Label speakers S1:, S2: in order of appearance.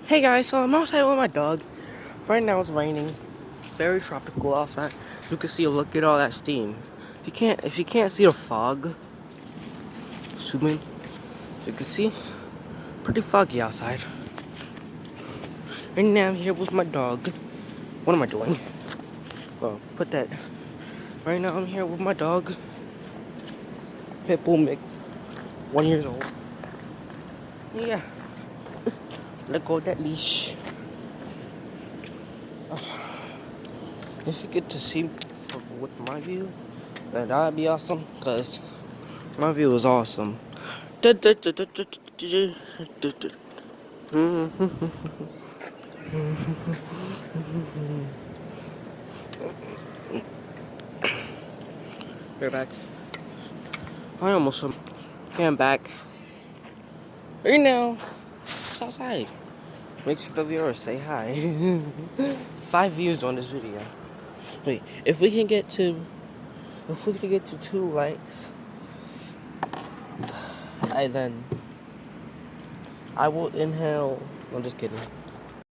S1: Hey guys, so I'm outside with my dog. Right now it's raining. Very tropical outside. You can see, look at all that steam. If you can't see the fog, zoom in. You can see, pretty foggy outside. Right now I'm here with my dog. What am I doing? Oh, put that. Right now I'm here with my dog. Pitbull mix, 1 year old. Yeah, let go of that leash. If you get to see with my view, then that'd be awesome, cause my view is awesome. We're back. I almost came back. Right now, it's outside. Make sure the viewers say hi. 5 views on this video. Wait, if we can get to 2 likes, then I will inhale. I'm just kidding.